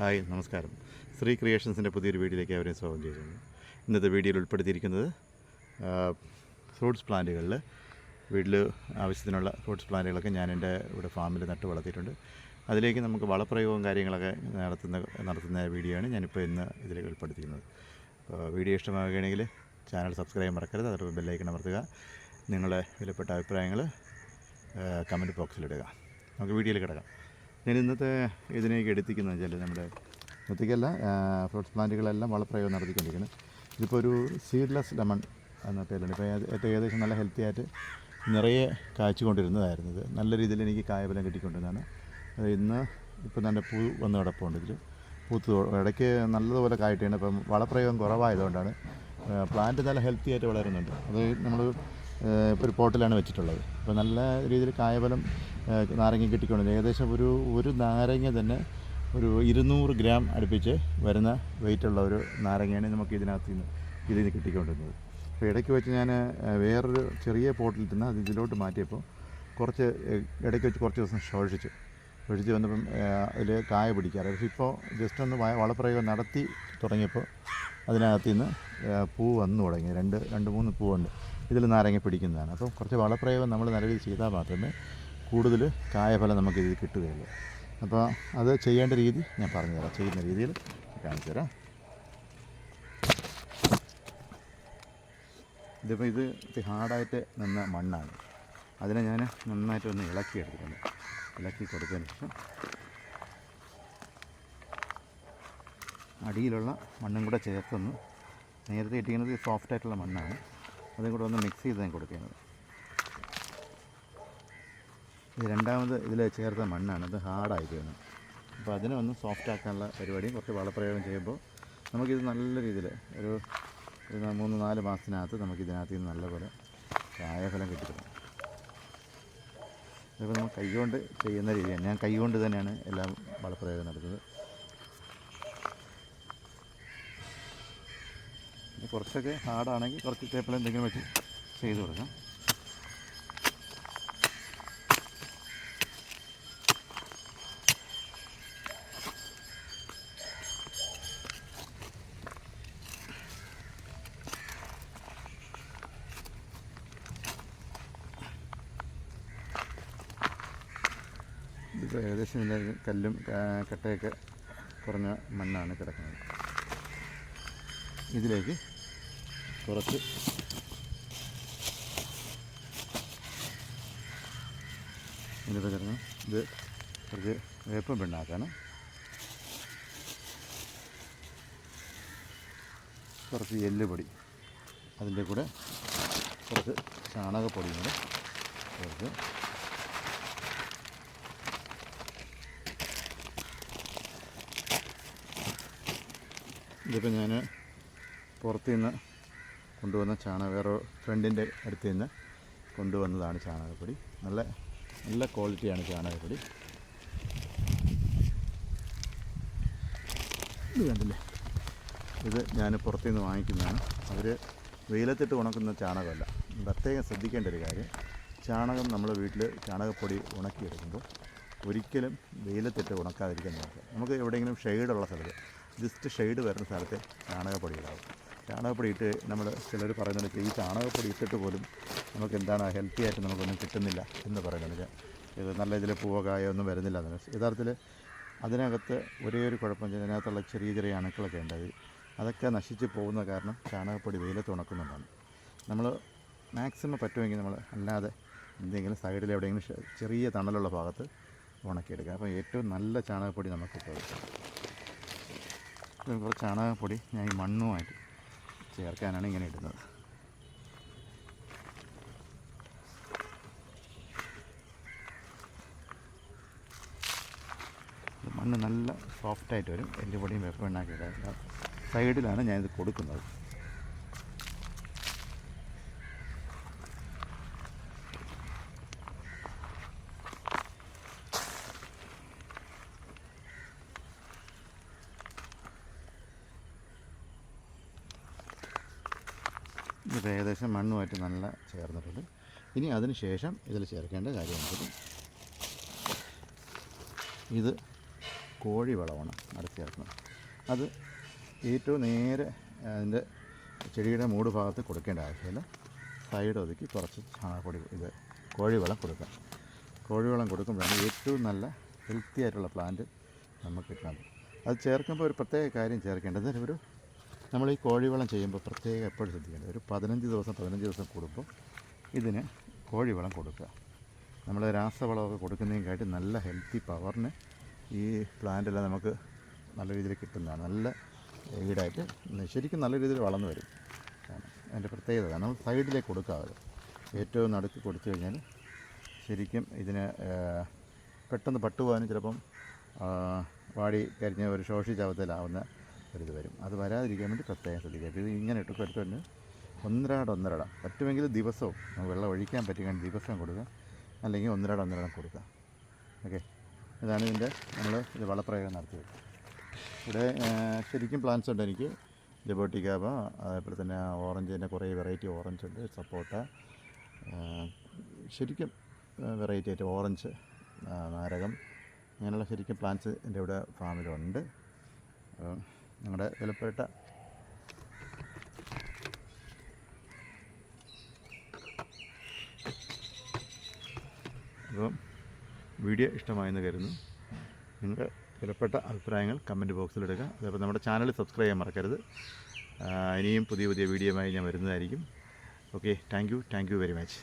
Hi നമസ്കാരം. ശ്രീ ക്രിയേഷൻസിൻ്റെ പുതിയൊരു വീഡിയോയിലേക്ക് അവരെ സ്വാഗതം ചെയ്യുന്നു. ഇന്നത്തെ വീഡിയോയിൽ ഉൾപ്പെടുത്തിയിരിക്കുന്നത് ഫ്രൂട്ട്സ് പ്ലാന്റുകളിൽ വീട്ടിൽ ആവശ്യത്തിനുള്ള ഫ്രൂട്ട്സ് പ്ലാന്റുകളൊക്കെ ഞാൻ എൻ്റെ ഇവിടെ ഫാമിൽ നട്ട് വളർത്തിയിട്ടുണ്ട്. അതിലേക്ക് നമുക്ക് വളപ്രയോഗവും കാര്യങ്ങളൊക്കെ നടത്തുന്ന വീഡിയോ ആണ് ഞാനിപ്പോൾ ഇന്ന് ഇതിലേക്ക് ഉൾപ്പെടുത്തിയിരിക്കുന്നത്. വീഡിയോ ഇഷ്ടമാവുകയാണെങ്കിൽ ചാനൽ സബ്സ്ക്രൈബ് ചെയ്യാൻ മറക്കരുത്. അതോടൊപ്പം ബെല്ലൈക്കൺ അമർത്തുക. നിങ്ങളുടെ വിലപ്പെട്ട അഭിപ്രായങ്ങൾ കമൻറ്റ് ബോക്സിലിടുക. നമുക്ക് വീഡിയോയിൽ കിടക്കാം. ഞാൻ ഇന്നത്തെ ഇതിലേക്ക് എടുത്തിക്കുന്നത് വെച്ചാൽ നമ്മുടെ ഇന്നത്തേക്കല്ല ഫ്രൂട്ട്സ് പ്ലാന്റുകളെല്ലാം വളപ്രയോഗം നടത്തിക്കൊണ്ടിരിക്കുന്നത്. ഇതിപ്പോൾ ഒരു സീഡ്ലെസ് ലെമൺ എന്ന പേരുണ്ട്. ഇപ്പോൾ ഏകദേശം നല്ല ഹെൽത്തി ആയിട്ട് നിറയെ കായ്ച്ചുകൊണ്ടിരുന്നതായിരുന്നു. ഇത് നല്ല രീതിയിൽ എനിക്ക് കായബലം കിട്ടിക്കൊണ്ടിരുന്നതാണ്. ഇന്ന് ഇപ്പോൾ നല്ല പൂ വന്ന് കിടപ്പുണ്ട്. ഇതിൽ പൂത്ത് ഇടയ്ക്ക് നല്ലതുപോലെ കായിട്ടാണ്. ഇപ്പം വളപ്രയോഗം കുറവായതുകൊണ്ടാണ് പ്ലാന്റ് നല്ല ഹെൽത്തി ആയിട്ട് വളരുന്നുണ്ട്. അത് നമ്മൾ ഇപ്പോൾ ഒരു പോട്ടിലാണ് വെച്ചിട്ടുള്ളത്. അപ്പോൾ നല്ല രീതിയിൽ കായബലം നാരങ്ങ കിട്ടിക്കൊണ്ടിരുന്നത്. ഏകദേശം ഒരു നാരങ്ങ തന്നെ ഒരു 200 ഗ്രാം അടുപ്പിച്ച് വരുന്ന വെയിറ്റുള്ള ഒരു നാരങ്ങയാണ് നമുക്ക് ഇതിൽ കിട്ടിക്കൊണ്ടിരുന്നത്. അപ്പോൾ ഇടയ്ക്ക് വെച്ച് ഞാൻ വേറൊരു ചെറിയ പോട്ടിലിട്ടുന്ന അത് ഇതിലോട്ട് മാറ്റിയപ്പോൾ ഇടയ്ക്ക് വെച്ച് കുറച്ച് ദിവസം ശോഷിച്ച് വന്നപ്പം അതിൽ കായ പിടിക്കാറ്. പക്ഷേ ഇപ്പോൾ ജസ്റ്റ് ഒന്ന് വളപ്രയോഗം നടത്തി തുടങ്ങിയപ്പോൾ അതിനകത്ത് നിന്ന് പൂ വന്നു തുടങ്ങി. രണ്ട് മൂന്ന് പൂവുണ്ട്. ഇതിൽ നാരങ്ങ പിടിക്കുന്നതാണ്. അപ്പോൾ കുറച്ച് വളപ്രയോഗം നമ്മൾ നല്ല രീതിയിൽ ചെയ്താൽ മാത്രമേ കൂടുതൽ കായഫലം നമുക്കിത് കിട്ടുകയുള്ളൂ. അപ്പോൾ അത് ചെയ്യേണ്ട രീതി ഞാൻ പറഞ്ഞുതരാം. ചെയ്യുന്ന രീതിയിൽ കാണിച്ചു തരാം. ഇതിപ്പോൾ ഇത് ഹാർഡായിട്ട് നിന്ന മണ്ണാണ്. അതിനെ ഞാൻ നന്നായിട്ടൊന്ന് ഇളക്കിയെടുത്തിട്ടുണ്ട്. ഇളക്കി കൊടുത്തതിന് ശേഷം അടിയിലുള്ള മണ്ണും കൂടെ ചേർത്തൊന്ന് നേരത്തെ ഇട്ടിരിക്കുന്നത് സോഫ്റ്റായിട്ടുള്ള മണ്ണാണ്. അതും കൂടെ ഒന്ന് മിക്സ് ചെയ്ത് ഞാൻ കൊടുക്കുന്നത്. ഇത് രണ്ടാമത് ഇതിൽ ചേർത്ത മണ്ണാണ്. ഇത് ഹാർഡായിരിക്കുന്നു. അപ്പോൾ അതിനെ ഒന്ന് സോഫ്റ്റ് ആക്കാനുള്ള പരിപാടിയും കുറച്ച് വളപ്രയോഗം ചെയ്യുമ്പോൾ നമുക്കിത് നല്ല രീതിയിൽ ഒരു 3-4 മാസത്തിനകത്ത് നമുക്കിതിനകത്ത് നിന്ന് നല്ലപോലെ കായഫലം കിട്ടിത്തരും. ഇതിപ്പോൾ നമ്മൾ കൈകൊണ്ട് ചെയ്യുന്ന രീതിയാണ്. ഞാൻ കൈകൊണ്ട് തന്നെയാണ് എല്ലാം വളപ്രയോഗം നടത്തുന്നത്. കുറച്ചൊക്കെ ഹാർഡാണെങ്കിൽ കുറച്ച് ടേപ്പിൽ എന്തെങ്കിലും വെച്ച് ചെയ്ത് കൊടുക്കാം. ഇതിപ്പോൾ ഏകദേശം ഇതിൻ്റെ കല്ലും കട്ടയൊക്കെ കുറഞ്ഞ മണ്ണാണ് കിടക്കുന്നത്. ഇതിലേക്ക് കുറച്ച് ഇതിപ്പോൾ ചേർക്കണം. ഇത് കുറച്ച് വേപ്പം പിണ്ണാക്കാണ്, കുറച്ച് എല്ലുപൊടി, അതിൻ്റെ കൂടെ കുറച്ച് ചാണകപ്പൊടിയും കൂടെ ചേർത്ത് ഇതിപ്പോൾ ഞാൻ പുറത്തു നിന്ന് കൊണ്ടുവന്ന വേറെ ഫ്രണ്ടിൻ്റെ അടുത്ത് നിന്ന് കൊണ്ടുവന്നതാണ് ചാണകപ്പൊടി. നല്ല ക്വാളിറ്റിയാണ് ചാണകപ്പൊടി. ഇത് കണ്ടില്ലേ, ഇത് ഞാൻ പുറത്തു നിന്ന് വാങ്ങിക്കുന്നതാണ്. അവർ വെയിലത്തിട്ട് ഉണക്കുന്ന ചാണകമല്ല. പ്രത്യേകം ശ്രദ്ധിക്കേണ്ട ഒരു കാര്യം, ചാണകം നമ്മൾ വീട്ടിൽ ചാണകപ്പൊടി ഉണക്കിയെടുക്കുമ്പോൾ ഒരിക്കലും വെയിലത്തിട്ട് ഉണക്കാതിരിക്കാൻ നോക്കുക. നമുക്ക് എവിടെയെങ്കിലും ഷെയ്ഡുള്ള സ്ഥലത്ത്, ജസ്റ്റ് ഷെയ്ഡ് വരുന്ന സ്ഥലത്ത് ചാണകപ്പൊടി ഇടാവും. ചാണകപ്പൊടി ഇട്ട് നമ്മൾ ചിലർ പറയുന്നത് ഈ ചാണകപ്പൊടി ഇട്ടിട്ട് പോലും നമുക്ക് എന്താണ് ഹെൽത്തി ആയിട്ട് നമുക്കൊന്നും കിട്ടുന്നില്ല എന്ന് പറയുന്നത്. ഇത് നല്ല ഇതിൽ പൂവോ കായോ ഒന്നും വരുന്നില്ല എന്ന്. യഥാർത്ഥത്തിൽ അതിനകത്ത് ഒരേ ഒരു കുഴപ്പം, അതിനകത്തുള്ള ചെറിയ അണുക്കളൊക്കെ ഉണ്ട്. അതൊക്കെ നശിച്ച് പോകുന്ന കാരണം ചാണകപ്പൊടി വെയിലത്ത് ഉണക്കുന്നുണ്ടാണ്. നമ്മൾ മാക്സിമം പറ്റുമെങ്കിൽ നമ്മൾ അല്ലാതെ എന്തെങ്കിലും സൈഡിൽ എവിടെയെങ്കിലും ചെറിയ തണലുള്ള ഭാഗത്ത് ഉണക്കിയെടുക്കുക. അപ്പോൾ ഏറ്റവും നല്ല ചാണകപ്പൊടി നമുക്ക് കിട്ടും. കുറച്ച് ചാണകപ്പൊടി ഞാൻ ഈ മണ്ണുമായിട്ട് ചേർക്കാനാണ് ഇങ്ങനെ ഇടുന്നത്. മണ്ണ് നല്ല സോഫ്റ്റായിട്ട് വരും. എല്ലുപൊടിയും വേപ്പെണ്ണാക്കി സൈഡിലാണ് ഞാനിത് കൊടുക്കുന്നത്. ഇത് ഏകദേശം മണ്ണുമായിട്ട് നല്ല ചേർന്നിട്ടുണ്ട്. ഇനി അതിന് ശേഷം ഇതിൽ ചേർക്കേണ്ട കാര്യമുണ്ട്. ഇത് കോഴി വളമാണ് അടച്ചു ചേർക്കുന്നത്. അത് ഏറ്റവും നേരെ അതിൻ്റെ ചെടിയുടെ മൂട് ഭാഗത്ത് കൊടുക്കേണ്ട ആവശ്യമില്ല. സൈഡ് ഒതുക്കി കുറച്ച് ചാണകപ്പൊടി ഇത് കോഴിവളം കൊടുക്കാം. കോഴിവളം കൊടുക്കുമ്പോഴാണ് ഏറ്റവും നല്ല ഹെൽത്തി ആയിട്ടുള്ള പ്ലാന്റ് നമുക്ക് കിട്ടുന്നത്. അത് ചേർക്കുമ്പോൾ ഒരു പ്രത്യേക കാര്യം ചേർക്കേണ്ടത്, നമ്മൾ ഈ കോഴിവളം ചെയ്യുമ്പോൾ പ്രത്യേകം എപ്പോഴും ശ്രദ്ധിക്കേണ്ടത്, ഒരു 15 ദിവസം കൂടുമ്പോൾ ഇതിന് കോഴിവളം കൊടുക്കുക. നമ്മൾ രാസവളമൊക്കെ കൊടുക്കുന്നതിനെക്കാട്ടി നല്ല ഹെൽത്തി പവറിന് ഈ പ്ലാന്റെല്ലാം നമുക്ക് നല്ല രീതിയിൽ കിട്ടുന്നതാണ്. നല്ല ഈടായിട്ട് ശരിക്കും നല്ല രീതിയിൽ വളർന്നു വരും. അതിൻ്റെ പ്രത്യേകത നമ്മൾ സൈഡിലേക്ക് കൊടുക്കാതെ ഏറ്റവും നടുക്ക് കൊടുത്തു കഴിഞ്ഞാൽ ശരിക്കും ഇതിന് പെട്ടെന്ന് പട്ടുപോകാനും ചിലപ്പം വാടി കരിഞ്ഞ ഒരു ശോഷിച്ചവസ്ഥയിലാവുന്ന ഒരിത് വരും. അത് വരാതിരിക്കാൻ വേണ്ടി പ്രത്യേകം ശ്രദ്ധിക്കുക. ഇത് ഇങ്ങനെ എടുക്കുമ്പോൾ ഒന്നരാടം പറ്റുമെങ്കിൽ ദിവസവും വെള്ളം ഒഴിക്കാൻ പറ്റുകയാണ് ദിവസം കൊടുക്കുക, അല്ലെങ്കിൽ ഒന്നരാടം കൊടുക്കുക. ഓക്കെ, ഇതാണ് നമ്മൾ ഇത് വളപ്രയോഗം നടത്തിയത്. ഇവിടെ ശരിക്കും പ്ലാന്റ്സ് ഉണ്ട് എനിക്ക്. ജബോട്ടിക്കാബ, അതേപോലെ തന്നെ ഓറഞ്ചിൻ്റെ കുറേ വെറൈറ്റി ഓറഞ്ച് ഉണ്ട്, സപ്പോട്ട, ശരിക്കും വെറൈറ്റി ആയിട്ട് ഓറഞ്ച്, നാരകം, അങ്ങനെയുള്ള ശരിക്കും പ്ലാന്റ്സ് എൻ്റെ ഇവിടെ ഫാമിലുണ്ട്. ഞങ്ങളുടെ വിലപ്പെട്ട അപ്പം വീഡിയോ ഇഷ്ടമായെന്ന് കരുതുന്നു. നിങ്ങളുടെ വിലപ്പെട്ട അഭിപ്രായങ്ങൾ കമൻറ്റ് ബോക്സിലിടുക. അതേപോലെ നമ്മുടെ ചാനൽ സബ്സ്ക്രൈബ് ചെയ്യാൻ മറക്കരുത്. ഇനിയും പുതിയ വീഡിയോയുമായി ഞാൻ വരുന്നതായിരിക്കും. Okay, thank you very much.